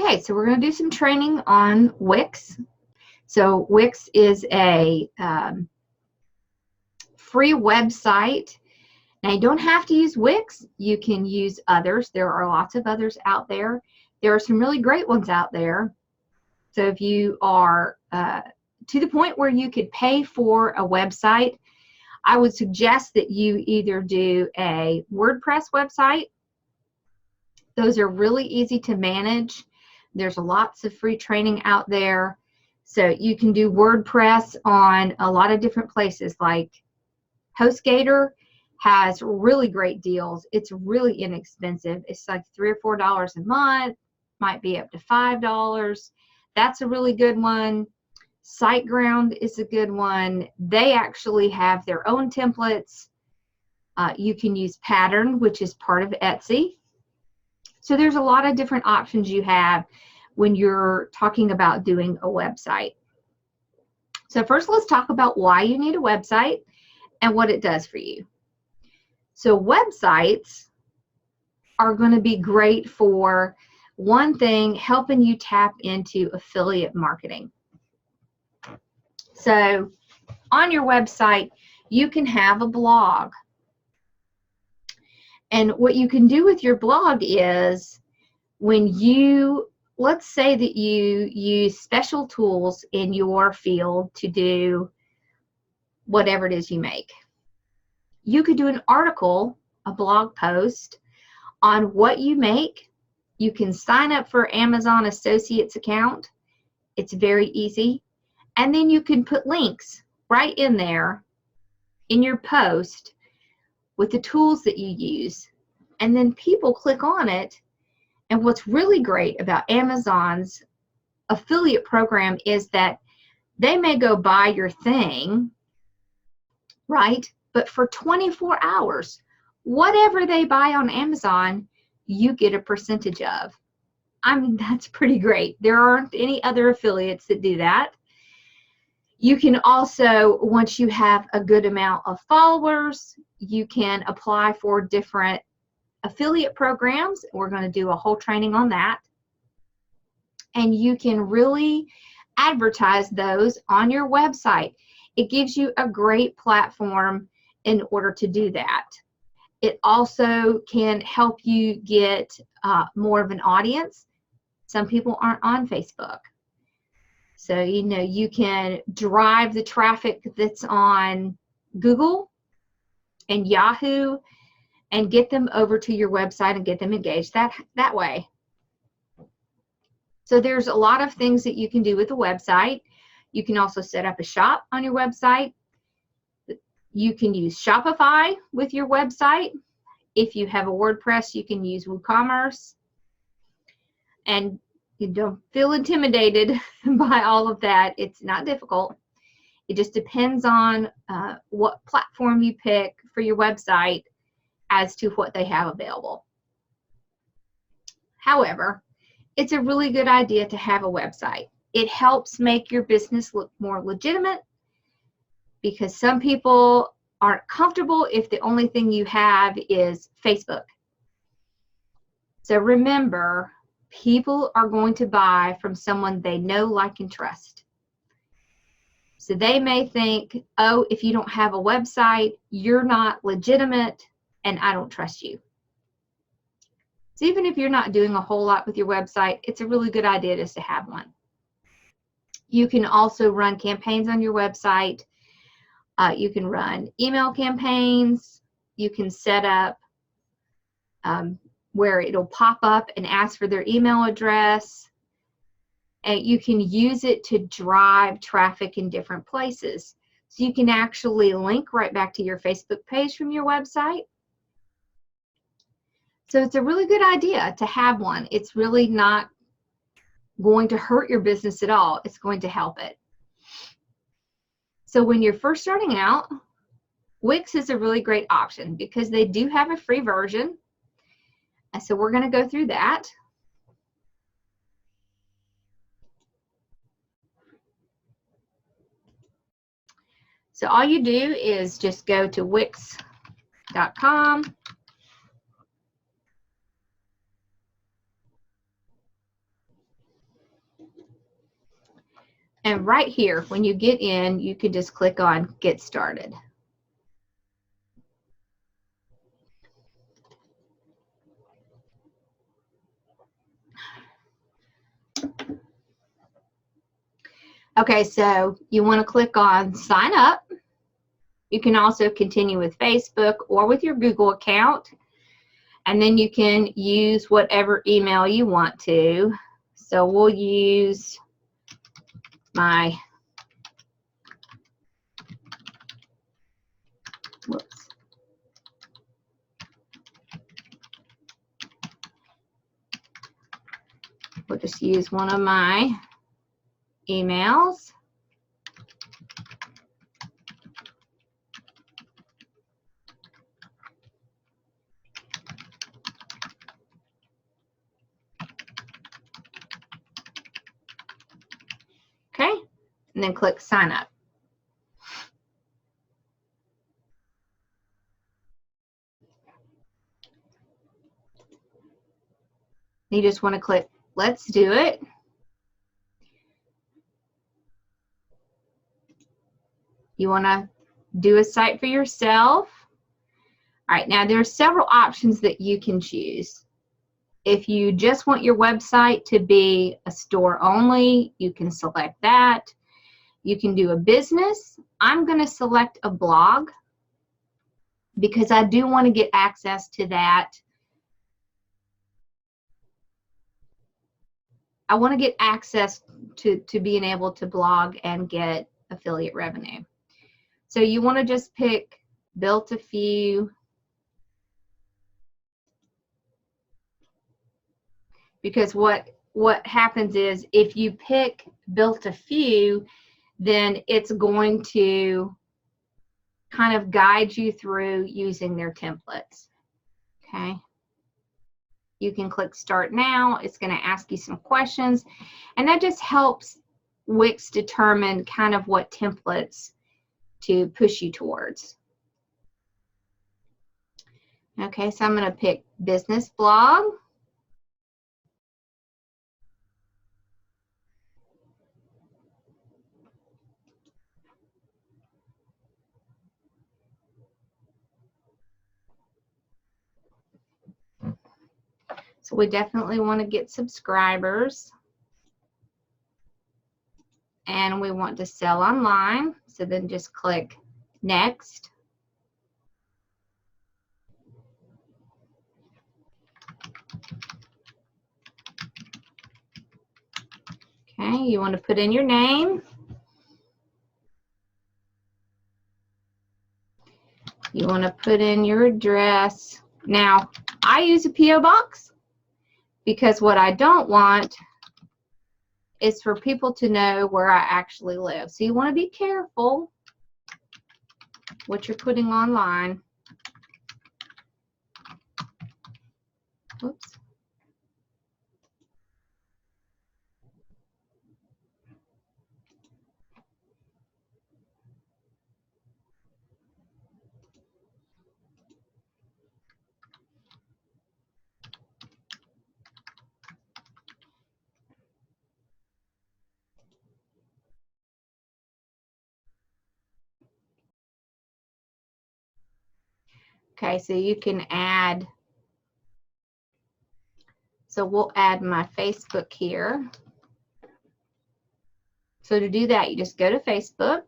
Okay, so we're going to do some training on WIX. So WIX is a free website. Now, you don't have to use WIX. You can use others. There are lots of others out there. There are some really great ones out there. So if you are to the point where you could pay for a website, I would suggest that you either do a WordPress website. Those are really easy to manage. There's lots of free training out there. So you can do WordPress on a lot of different places, like HostGator has really great deals. It's really inexpensive. It's like $3 or $4 a month, might be up to $5. That's a really good one. SiteGround is a good one. They actually have their own templates. You can use Pattern, which is part of Etsy. So there's a lot of different options you have when you're talking about doing a website. So first, let's talk about why you need a website and what it does for you. So websites are going to be great for, one thing, helping you tap into affiliate marketing. So on your website, you can have a blog. And what you can do with your blog is, when you, let's say that you use special tools in your field to do whatever it is you make. You could do an article, a blog post on what you make. You can sign up for Amazon Associates account. It's very easy. And then you can put links right in there in your post with the tools that you use. And then people click on it. And what's really great about Amazon's affiliate program is that they may go buy your thing, right? But for 24 hours, whatever they buy on Amazon, you get a percentage of. I mean, that's pretty great. There aren't any other affiliates that do that. You can also, once you have a good amount of followers, you can apply for different affiliate programs. We're going to do a whole training on that. And you can really advertise those on your website. It gives you a great platform in order to do that. It also can help you get more of an audience. Some people aren't on Facebook. So, you know, you can drive the traffic that's on Google and Yahoo and get them over to your website and get them engaged that way. So there's a lot of things that you can do with a website. You can also set up a shop on your website. You can use Shopify with your website. If you have a WordPress, you can use WooCommerce. And you don't feel intimidated by all of that. It's not difficult. It just depends on what platform you pick for your website as to what they have available. However, it's a really good idea to have a website. It helps make your business look more legitimate, because some people aren't comfortable if the only thing you have is Facebook. So remember, people are going to buy from someone they know, like, and trust. So they may think, oh, if you don't have a website, you're not legitimate and I don't trust you. So even if you're not doing a whole lot with your website, it's a really good idea just to have one. You can also run campaigns on your website. You can run email campaigns. You can set up where it'll pop up and ask for their email address. And you can use it to drive traffic in different places. So you can actually link right back to your Facebook page from your website. So it's a really good idea to have one. It's really not going to hurt your business at all. It's going to help it. So when you're first starting out, Wix is a really great option because they do have a free version. And so we're going to go through that. So all you do is just go to wix.com. And right here, when you get in, you can just click on Get Started. Okay, so you want to click on Sign Up. You can also continue with Facebook or with your Google account. And then you can use whatever email you want to. So we'll use my, whoops. We'll just use one of my emails. Okay, and then click Sign Up. You just want to click Let's Do It. You want to do a site for yourself. All right, now there are several options that you can choose. If you just want your website to be a store only, you can select that. You can do a business. I'm going to select a blog because I do want to get access to that. I want to get access to being able to blog and get affiliate revenue. So you want to just pick Built a Few, because what happens is if you pick Built a Few, then it's going to kind of guide you through using their templates. Okay. You can click Start Now. It's going to ask you some questions, and that just helps Wix determine kind of what templates to push you towards. Okay, so I'm going to pick Business Blog. So we definitely want to get subscribers. And we want to sell online. So then just click Next. Okay, you want to put in your name. You want to put in your address. Now, I use a P.O. box because what I don't want is for people to know where I actually live. So you want to be careful what you're putting online. Oops. Okay, so you can add, so we'll add my Facebook here. So to do that, you just go to Facebook.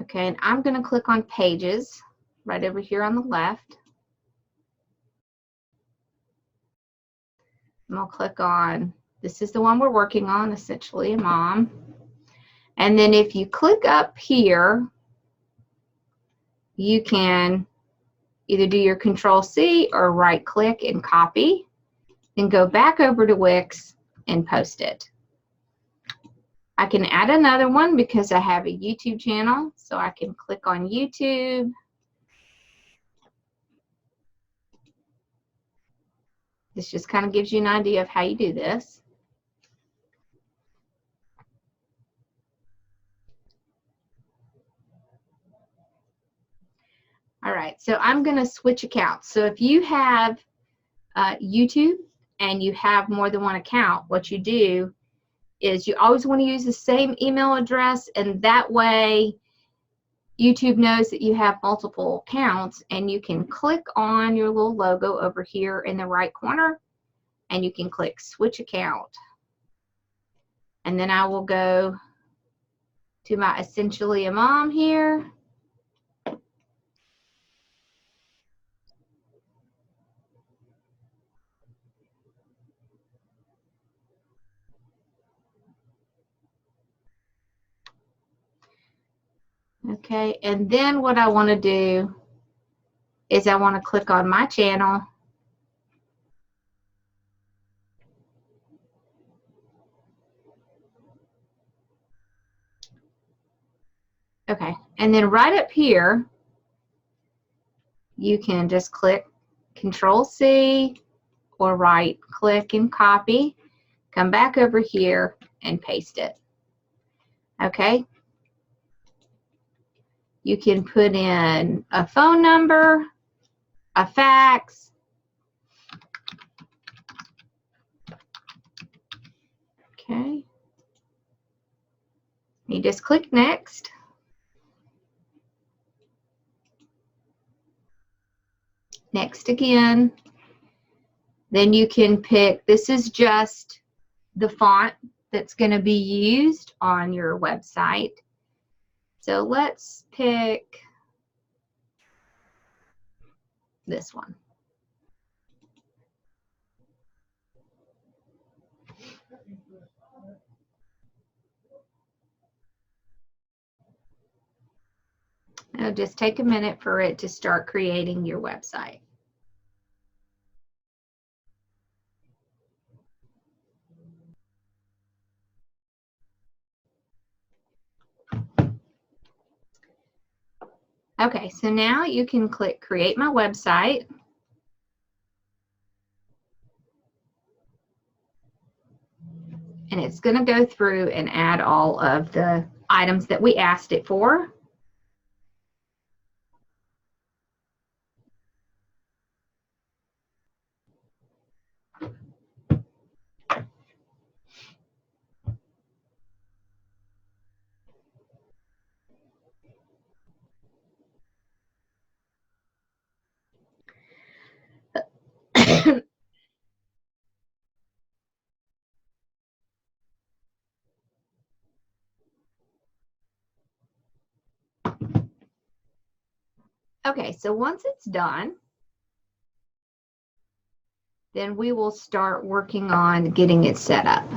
Okay, and I'm going to click on Pages right over here on the left. I'm going to click on, this is the one we're working on, essentially a mom. And then if you click up here, you can either do your Control-C or right-click and copy, then go back over to Wix and post it. I can add another one because I have a YouTube channel, so I can click on YouTube. This just kind of gives you an idea of how you do this. right, so I'm going to switch accounts. So if you have YouTube and you have more than one account, what you do is you always want to use the same email address, and that way YouTube knows that you have multiple accounts, and you can click on your little logo over here in the right corner, and you can click switch account. And then I will go to my Essentially a Mom here. Okay, and then what I want to do is I want to click on my channel. Okay, and then right up here, you can just click Control-C or right-click and copy, come back over here and paste it. Okay, you can put in a phone number, a fax, okay, you just click next. Next again. Then you can pick, this is just the font that's going to be used on your website. So let's pick this one. It'll just take a minute for it to start creating your website. Okay, so now you can click Create My Website. And it's going to go through and add all of the items that we asked it for. Okay, so once it's done, then we will start working on getting it set up.